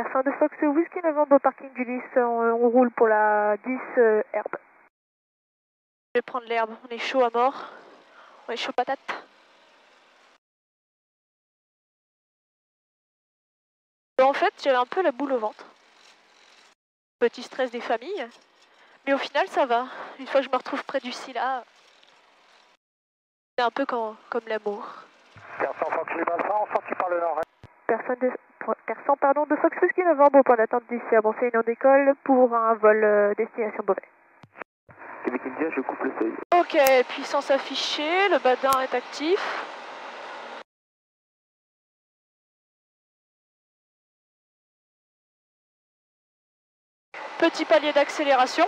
Personne de Fox Whisky Novembre au parking du 10, on roule pour la 10 herbe. Je vais prendre l'herbe, on est chaud à mort. On est chaud patate. En fait, j'avais un peu la boule au ventre. Petit stress des familles. Mais au final, ça va. Une fois que je me retrouve près du Scylla, c'est un peu comme l'amour. Personne Fox Lima 100, sorti par le nord. Personne de Fox Whisky Novembre au point d'attente d'ici à Bon-Séine en décolle pour un vol destination Beauvais. Québec India, je coupe le seuil. Ok, puissance affichée, le badin est actif. Petit palier d'accélération,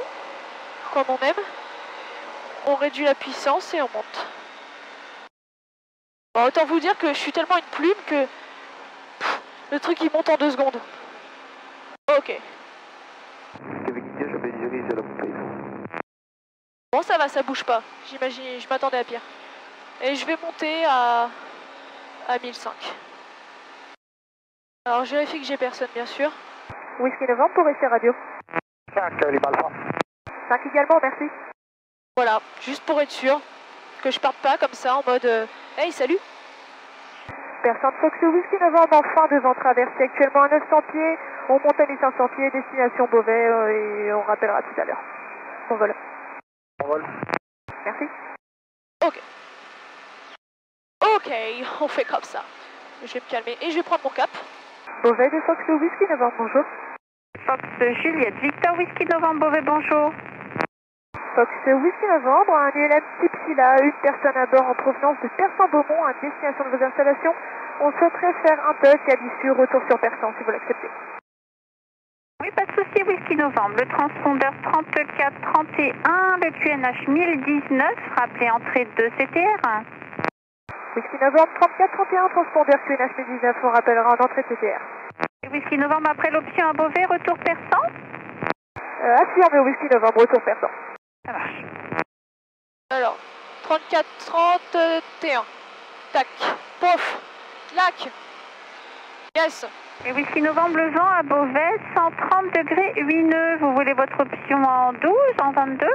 comme on aime. On réduit la puissance et on monte. Bon, autant vous dire que je suis tellement une plume que le truc il monte en 2 secondes. Ok. Québec India, je vais diriger la montagne. Bon, ça va, ça bouge pas. J'imagine, je m'attendais à pire. Et je vais monter à 1005. Alors, je vérifie que j'ai personne, bien sûr. Whisky Novembre pour essai radio. 5, Lima Alpha. 5 également, merci. Voilà, juste pour être sûr que je parte pas comme ça en mode hey, salut. Personne Fox Whisky Novembre en fin de vent traversé actuellement à 900 pieds. On monte à 1500 pieds, destination Beauvais et on rappellera tout à l'heure. On vole. On vole. Merci. Ok. Ok, on fait comme ça. Je vais me calmer et je vais prendre mon cap. Beauvais de Fox Whisky Novembre, bonjour. Fox Juliette, Victor Whisky Novembre, Beauvais, bonjour. Fox Whisky Novembre, un ULM type Scylla, une personne à bord en provenance de Persan-Beaumont à destination de vos installations. On souhaiterait faire un touch et à l'issue, retour sur Persan si vous l'acceptez. Oui, pas de souci, Whisky Novembre. Le transpondeur 3431, le QNH 1019, rappelez entrée de CTR. Whisky Novembre 3431, transpondeur QNH 1019, on rappellera en entrée de CTR. Et Whisky Novembre après l'option à Beauvais, retour Persan. Affirmé Whisky Novembre, retour Persan. Ça marche. Alors, 34-31. Tac. Pouf. Clac. Yes. Et Whisky Novembre, le vent à Beauvais, 130 degrés 8 nœuds. Vous voulez votre option en 12, en 22?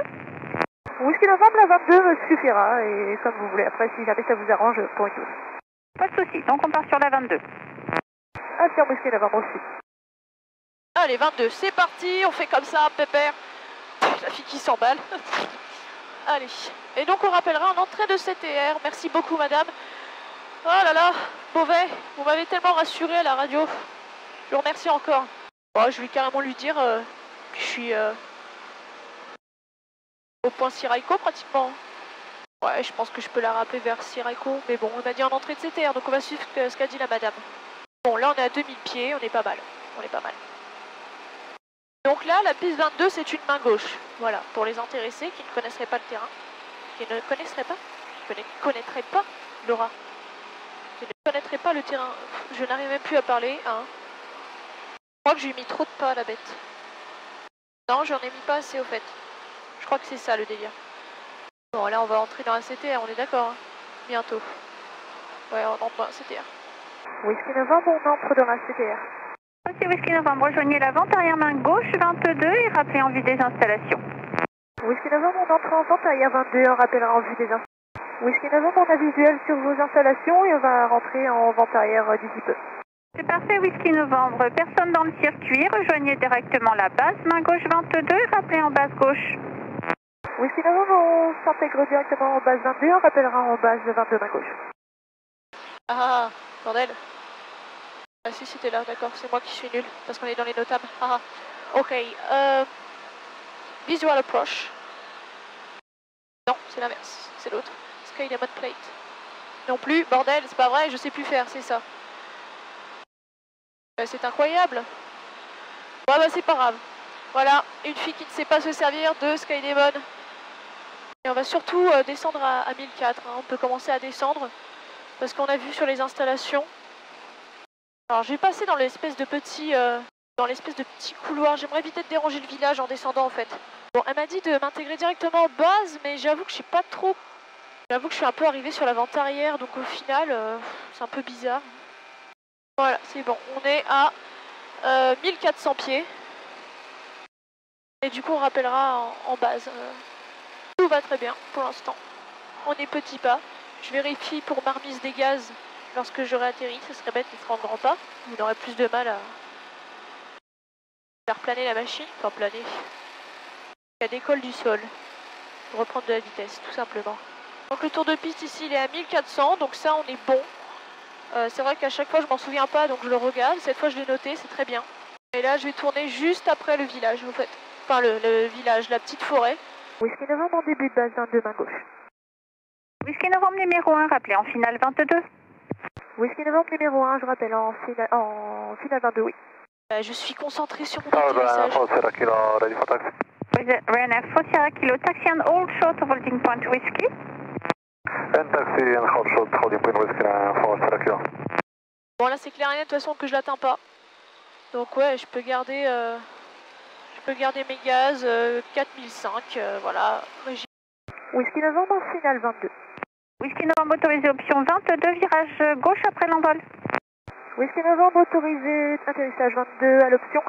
Whisky Novembre, la 22 suffira, et comme vous voulez. Après, si jamais ça vous arrange, pour une 12. Pas de souci, donc on part sur la 22. Affirme Whisky Novembre aussi. Allez, 22, c'est parti, on fait comme ça, pépère. La fille qui s'emballe. Allez. Et donc on rappellera en entrée de CTR. Merci beaucoup, madame. Oh là là, Beauvais, vous m'avez tellement rassuré à la radio. Je vous remercie encore. Bon, je vais carrément lui dire que je suis au point Siraiko pratiquement. Ouais, je pense que je peux la rappeler vers Siraiko. Mais bon, on m'a dit en entrée de CTR, donc on va suivre ce qu'a dit la madame. Bon, là on est à 2000 pieds, on est pas mal. On est pas mal. Donc là, la piste 22, c'est une main gauche. Voilà, pour les intéressés qui ne connaisseraient pas le terrain. Qui ne connaisseraient pas Laura. Qui ne connaîtraient pas le terrain. Je n'arrive même plus à parler, hein. Je crois que j'ai mis trop de pas à la bête. Non, j'en ai mis pas assez au fait. Je crois que c'est ça le délire. Bon, là, on va entrer dans la CTR, on est d'accord, hein. Bientôt. Ouais, on entre dans la CTR. Whisky Novembre, on entre dans la CTR. Ok, Whisky Novembre, rejoignez la vente arrière main gauche 22 et rappelez en vue des installations. Whisky Novembre, on entre en vente arrière 22, on rappellera en vue des installations. Whisky Novembre, on a visuel sur vos installations et on va rentrer en vente arrière d'ici peu. C'est parfait, Whisky Novembre. Personne dans le circuit, rejoignez directement la base, main gauche 22 et rappelez en base gauche. Whisky Novembre, on s'intègre directement en base 22, on rappellera en base 22 main gauche. Ah, bordel. Ah si, c'était là, d'accord, c'est moi qui suis nul, parce qu'on est dans les notables. Ah, ok, visual approach. Non, c'est l'inverse, c'est l'autre. Sky mode plate. Non plus, bordel, c'est pas vrai, je sais plus faire, c'est ça. C'est incroyable. Ouais, bah c'est pas grave. Voilà, une fille qui ne sait pas se servir de Skydemon. Et on va surtout descendre à 1004, hein. On peut commencer à descendre, parce qu'on a vu sur les installations. Alors je vais passer dans l'espèce de petit couloir. J'aimerais éviter de déranger le village en descendant en fait. Bon, elle m'a dit de m'intégrer directement en base, mais j'avoue que je sais pas trop. J'avoue que je suis un peu arrivée sur la vente arrière, donc au final, c'est un peu bizarre. Voilà, c'est bon. On est à 1400 pieds. Et du coup, on rappellera en base. Tout va très bien pour l'instant. On est petits pas. Je vérifie pour ma remise des gaz lorsque j'aurai atterri. Ce serait bête d'être en grand pas. On aurait plus de mal à faire planer la machine. Enfin, planer. Elle décolle du sol. Pour reprendre de la vitesse, tout simplement. Donc le tour de piste ici, il est à 1400. Donc ça, on est bon. C'est vrai qu'à chaque fois, je m'en souviens pas, donc je le regarde. Cette fois, je l'ai noté, c'est très bien. Et là, je vais tourner juste après le village, en fait. Enfin, le village, la petite forêt. Whisky Novembre en début de base 22, main gauche. Whisky Novembre numéro 1, rappelé en finale 22. Whisky Novembre numéro 1, je rappelle en finale 22, oui. Je suis concentré sur mon atterrissage. Ryanair 4 Sierra Kilo, taxi and hold short of holding point Whisky. And taxi and hold short, holding point Whisky 4 Sierra Kilo. Bon, là, c'est clair et net, de toute façon, que je l'atteins pas. Donc, ouais, je peux garder mes gaz, 4005, voilà. Whisky Novembre en finale 22. Whisky Novembre autorisé, option 22, virage gauche après l'envol. Whisky Novembre autorisé, atterrissage 22 à l'option.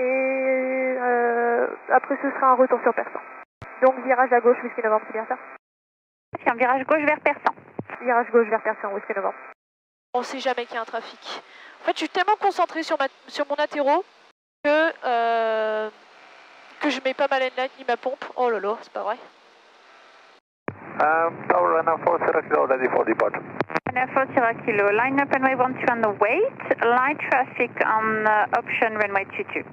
Et après, ce sera un retour sur Persan. Donc, virage à gauche, Whisky Novembre, c'est bien ça? C'est un virage gauche vers Persan. Virage gauche vers Persan, Whisky Novembre. On sait jamais qu'il y a un trafic. En fait, je suis tellement concentré sur mon atterro que je mets pas ma line ni ma pompe. Oh là là, c'est pas vrai. Tower Ryanair 4 Sierra Kilo, ready for departure. Ryanair 4 Sierra Kilo, line up runway 12 on the wait, light traffic on option runway 22.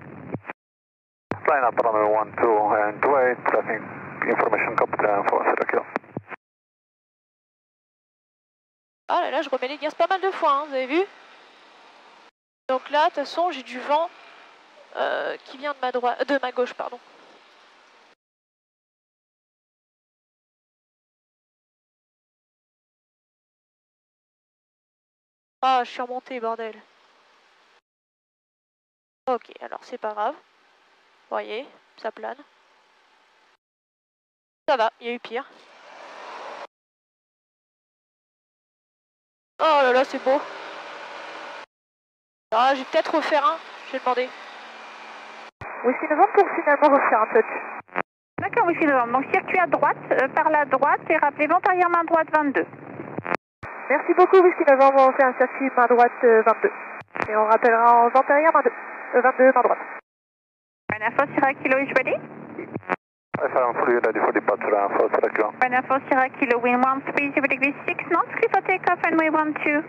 Line up runway 12 and wait, traffic information copy Ryanair 4 Sierra Kilo. Ah là là, je remets les gaz pas mal de fois, hein, vous avez vu? Donc là, de toute façon, j'ai du vent qui vient de ma gauche, pardon. Ah, je suis remontée, bordel. Ok, alors c'est pas grave. Vous voyez, ça plane. Ça va, il y a eu pire. Oh là là, c'est beau. Ah, je vais peut-être refaire un, je vais demander. Whisky Novembre pour finalement refaire un touch. D'accord, Whisky Novembre. Donc circuit à droite, par la droite et rappelez vent arrière main droite 22. Merci beaucoup, Whisky Novembre, on fait un circuit main droite 22. Et on rappellera en vent arrière main 22, main droite. Ryanair 4 Sierra Kilo is ready. I'm fully ready for departure, Ryanair 4 Sierra Kilo. Ryanair 4 Sierra Kilo, wind 130 degrees 6 knots, clear for takeoff, runway 12.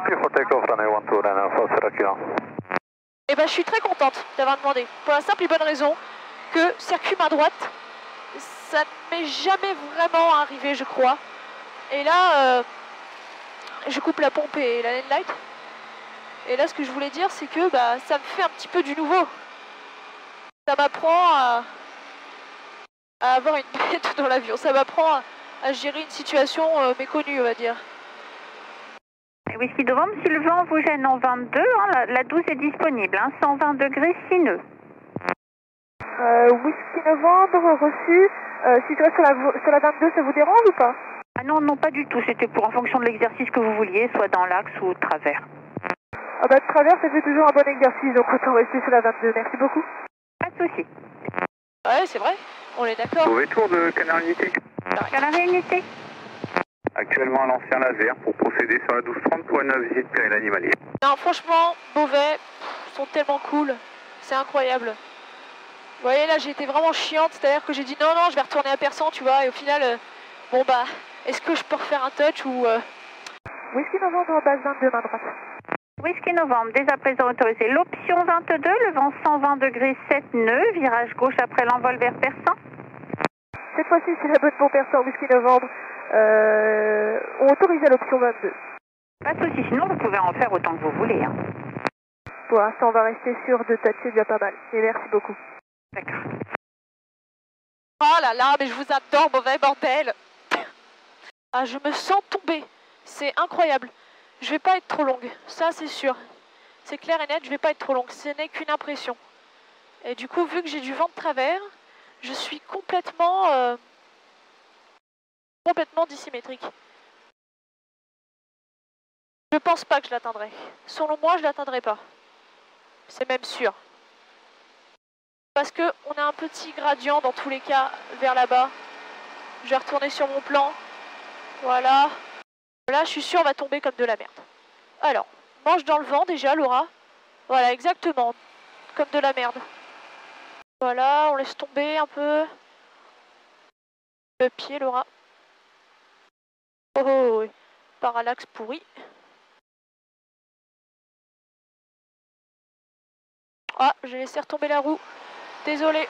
Clear for takeoff, runway 12, Ryanair 4 Sierra Kilo. Eh ben, je suis très contente d'avoir demandé. Pour la simple et bonne raison que circuit main droite, ça ne m'est jamais vraiment arrivé, je crois. Et là, je coupe la pompe et la lane light. Et là, ce que je voulais dire, c'est que bah, ça me fait un petit peu du nouveau. Ça m'apprend à avoir une bête dans l'avion. Ça m'apprend à gérer une situation méconnue, on va dire. Whisky Novembre, si le vent vous gêne en 22, hein, la 12 est disponible, hein, 120 degrés 6 nœuds. Whisky Novembre reçu. Si tu restes sur la 22, ça vous dérange ou pas? Ah non, non, pas du tout. C'était pour en fonction de l'exercice que vous vouliez, soit dans l'axe ou de travers. Ah bah de travers, ça fait toujours un bon exercice, donc autant rester sur la 22. Merci beaucoup. Pas de souci. Ouais, c'est vrai. On est d'accord. Mauvais tour de Canard Unité. Canard Unité. Actuellement à l'ancien laser pour procéder sur la 1230 pour une visite pérenne animalier. Non, franchement, Beauvais, ils sont tellement cool. C'est incroyable. Vous voyez, là, j'ai été vraiment chiante. C'est-à-dire que j'ai dit non, je vais retourner à Persan, tu vois. Et au final, bon bah, est-ce que je peux refaire un touch ou... Whisky Novembre, base 22, main droite. Whisky Novembre, dès à présent autorisé. L'option 22, le vent 120 degrés 7 nœuds, virage gauche après l'envol vers Persan. Cette fois-ci, c'est la bonne pour Persan, Whisky Novembre. On autorise à l'option 22. Pas de souci, sinon vous pouvez en faire autant que vous voulez. Hein. Pour l'instant, on va rester sur 2 touches, c'est déjà pas mal. Et merci beaucoup. D'accord. Oh là là, mais je vous adore, Beauvais, bordel. Ah, je me sens tomber. C'est incroyable. Je vais pas être trop longue, ça c'est sûr. C'est clair et net, je vais pas être trop longue. Ce n'est qu'une impression. Et du coup, vu que j'ai du vent de travers, je suis complètement dissymétrique. Je pense pas que je l'atteindrai. Selon moi, je l'atteindrai pas. C'est même sûr. Parce que on a un petit gradient dans tous les cas vers là-bas. Je vais retourner sur mon plan. Voilà. Là, je suis sûr, on va tomber comme de la merde. Alors, mange dans le vent déjà, Laura. Voilà, exactement. Comme de la merde. Voilà, on laisse tomber un peu. Le pied, Laura. Oh, oh, oh. Parallaxe pourri. Ah, j'ai laissé retomber la roue. Désolé.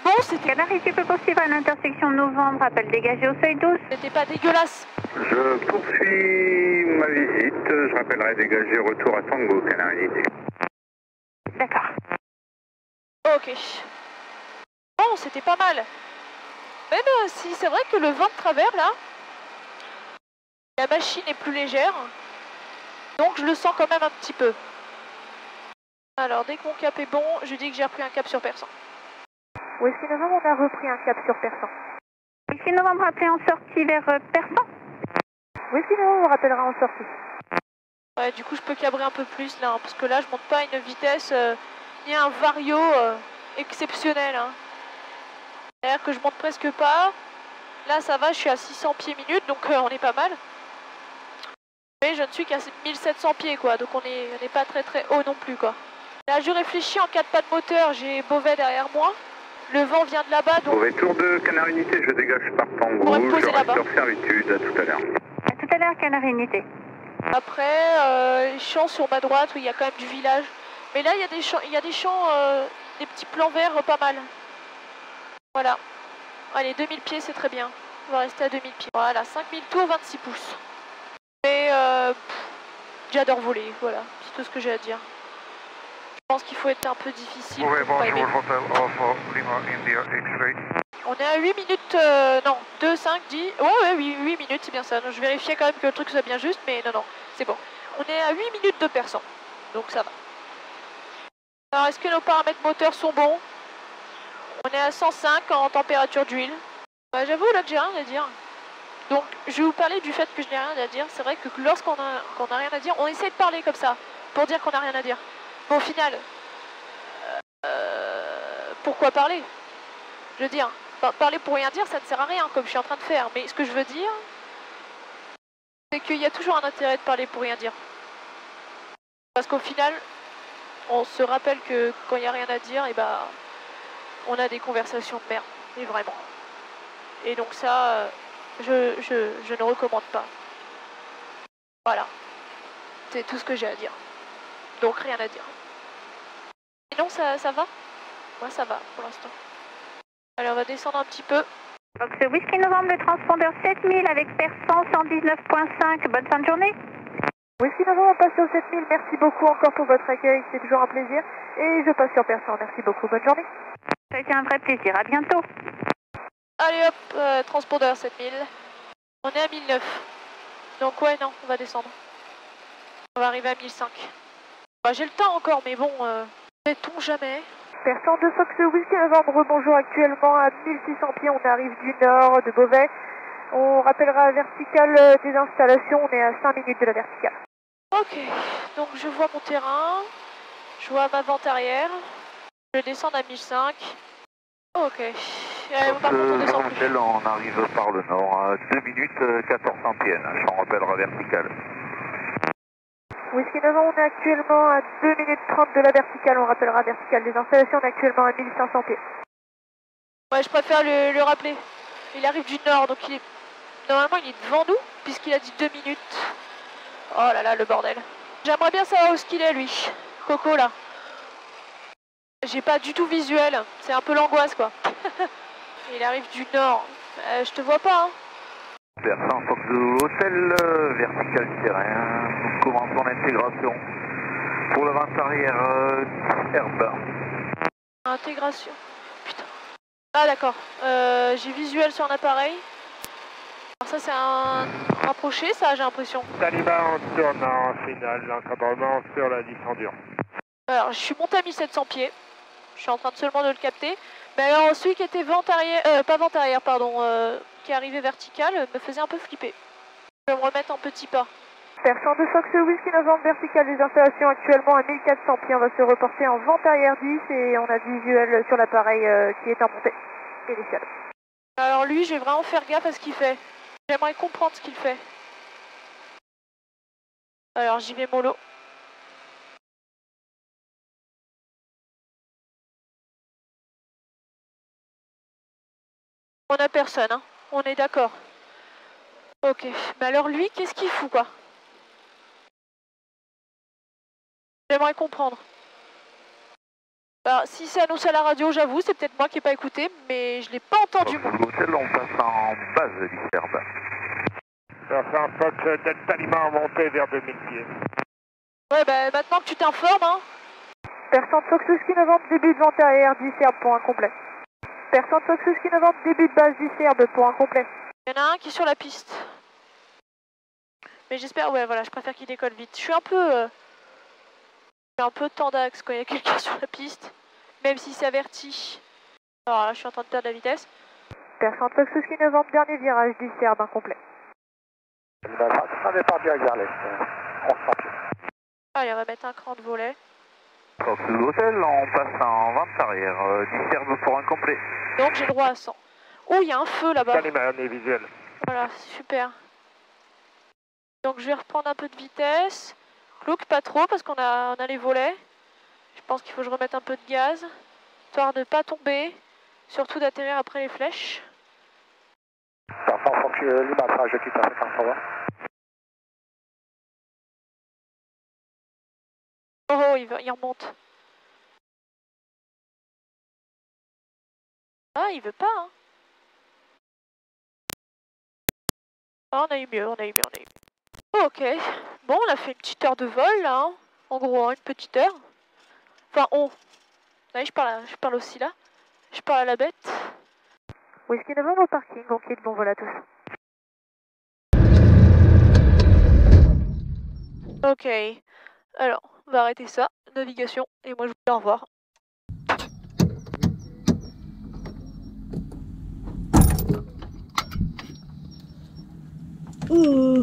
Bon, c'était... Canary, tu peux poursuivre à l'intersection novembre, appel dégagé au seuil 12. C'était pas dégueulasse. Je poursuis ma visite. Je rappellerai dégager retour à Tango, Canary. D'accord. Ok. Bon, c'était pas mal. Même si c'est vrai que le vent de travers, là, la machine est plus légère. Donc je le sens quand même un petit peu. Alors, dès que mon cap est bon, je dis que j'ai repris un cap sur Persan. Whisky Novembre, on a repris un cap sur Persan. Whisky Novembre, appelé en sortie vers Persan. Whisky Novembre, on rappellera en sortie. Ouais, du coup, je peux cabrer un peu plus, là, hein, parce que là, je monte pas à une vitesse, ni un vario exceptionnel. Hein. C'est-à-dire que je monte presque pas. Là, ça va, je suis à 600 pieds minute, donc on est pas mal. Mais je ne suis qu'à 1700 pieds, quoi, donc on n'est pas très très haut non plus, quoi. Là, je réfléchis en cas de pas de moteur, j'ai Beauvais derrière moi. Le vent vient de là-bas, donc... Beauvais, tour de Canary Unité, je dégage par Tango. On va me poser Je là-bas. reste sur servitude, à tout à l'heure. À tout à l'heure, Canary Unité. Après, les champs sur ma droite où il y a quand même du village. Mais là, il y a des champs, des petits plans verts pas mal. Voilà. Allez, 2000 pieds, c'est très bien. On va rester à 2000 pieds. Voilà, 5000 tours, 26 pouces. Mais j'adore voler, voilà. C'est tout ce que j'ai à dire. Je pense qu'il faut être un peu difficile. Pour pas aimer. On est à 8 minutes, non, 2, 5, 10, ouais, 8 minutes, c'est bien ça. Je vérifiais quand même que le truc soit bien juste, mais non, c'est bon. On est à 8 minutes de Persan, donc ça va. Alors, est-ce que nos paramètres moteurs sont bons? On est à 105 en température d'huile. Bah, j'avoue, là, que j'ai rien à dire. Donc, je vais vous parler du fait que je n'ai rien à dire. C'est vrai que lorsqu'on a rien à dire, on essaie de parler comme ça, pour dire qu'on n'a rien à dire. Mais au final, pourquoi parler? Je veux dire... Parler pour rien dire, ça ne sert à rien, comme je suis en train de faire. Mais ce que je veux dire, c'est qu'il y a toujours un intérêt de parler pour rien dire. Parce qu'au final, on se rappelle que quand il n'y a rien à dire, et ben, on a des conversations de merde. Et vraiment. Et donc ça, je ne recommande pas. Voilà. C'est tout ce que j'ai à dire. Donc rien à dire. Sinon, ça va? Moi, ça va pour l'instant. Allez, on va descendre un petit peu. Donc, ce Whisky Novembre, le transpondeur 7000 avec Persan 119.5. Bonne fin de journée. Whisky Novembre, on passe sur 7000. Merci beaucoup encore pour votre accueil. C'est toujours un plaisir. Et je passe sur Persan. Merci beaucoup. Bonne journée. Ça a été un vrai plaisir. À bientôt. Allez hop, transpondeur 7000. On est à 1009. Donc ouais, non, on va descendre. On va arriver à 1005. Bah, j'ai le temps encore, mais bon, sait-on jamais. Persan de Fox Whisky Novembre, bonjour, actuellement à 1600 pieds, on arrive du nord de Beauvais. On rappellera la verticale des installations, on est à 5 minutes de la verticale. Ok, donc je vois mon terrain, je vois ma vente arrière, je descends à 1005. Ok, par contre on descend plus. On arrive par le nord, à 2 minutes 1400 pieds, je rappellera verticale. Whisky Novembre, on est actuellement à 2 minutes 30 de la verticale, on rappellera verticale des installations, on est actuellement à 1500 pieds. Ouais, je préfère le rappeler. Il arrive du nord, donc il est... Normalement, il est devant nous, puisqu'il a dit 2 minutes. Oh là là, le bordel. J'aimerais bien savoir où est-ce qu'il est, lui. Coco, là. J'ai pas du tout visuel. C'est un peu l'angoisse, quoi. Il arrive du nord. Je te vois pas, hein. Persan, Fox Hôtel, vertical terrain. Nous commençons l'intégration. Pour le vent arrière, herbe. Intégration. Putain. Ah, d'accord. J'ai visuel sur un appareil. Alors ça, c'est un rapproché, ça, j'ai l'impression. Taliban tourne en finale, l'encadrement sur la descendure. Alors, je suis monté à 1700 pieds. Je suis en train seulement de le capter. Mais alors, celui qui était vente arrière, pas vente arrière, pardon, qui est arrivé vertical, me faisait un peu flipper. Je vais me remettre en petit pas. Percent de Fox Whisky Novembre, verticale des installations actuellement à 1400 pieds. On va se reporter en vente arrière 10 et on a visuel sur l'appareil qui est en montée initiale. Alors lui, je vais vraiment faire gaffe à ce qu'il fait. J'aimerais comprendre ce qu'il fait. Alors j'y vais mollo. On a personne, hein. On est d'accord. Ok, mais alors lui, qu'est-ce qu'il fout, quoi? J'aimerais comprendre. Alors, si c'est annoncé à la radio, j'avoue, c'est peut-être moi qui n'ai pas écouté, mais je l'ai pas entendu. L'hôtel, on passe en base d'Iserbe. Enfin, Fox Delta Lima monté vers 2000 pieds. Ouais, bah maintenant que tu t'informes, hein. Percent de Fox Whisky Novembre, début de vente arrière 10 Serbe pour un complet. Percent de Fox Whisky Novembre, début de base 10 Serbe pour un complet. Il y en a un qui est sur la piste. Mais j'espère, ouais, voilà, je préfère qu'il décolle vite. Je suis un peu tendax quand il y a quelqu'un sur la piste, même si c'est averti. Alors là, je suis en train de perdre la vitesse. Percent de Fox Whisky Novembre, dernier virage 10 Serbe, incomplet. Un départ direct vers l'est, 1100 pieds. Allez, on va mettre un cran de volet. Fox l'hôtel, on passe en vente arrière, Diserbe pour un complet. Donc j'ai le droit à 100. Oh, il y a un feu là-bas. Delta on est visuel. Voilà, super. Donc je vais reprendre un peu de vitesse. Clouk, pas trop parce qu'on a les volets. Je pense qu'il faut que je remette un peu de gaz, histoire de ne pas tomber, surtout d'atterrir après les flèches. Parfait, Fox Lima, je quitte à 50, au revoir. Oh, il remonte. Ah, il veut pas, hein. Ah, on a eu mieux. Ok. Bon, on a fait une petite heure de vol, là, hein. En gros, hein, une petite heure. Enfin, on. Ouais, je parle aussi là. Je parle à la bête. Whisky Novembre au parking, on quitte, bon vol à tous. Ok. Alors, on va arrêter ça. Navigation. Et moi, je vous dis au revoir. Ouh.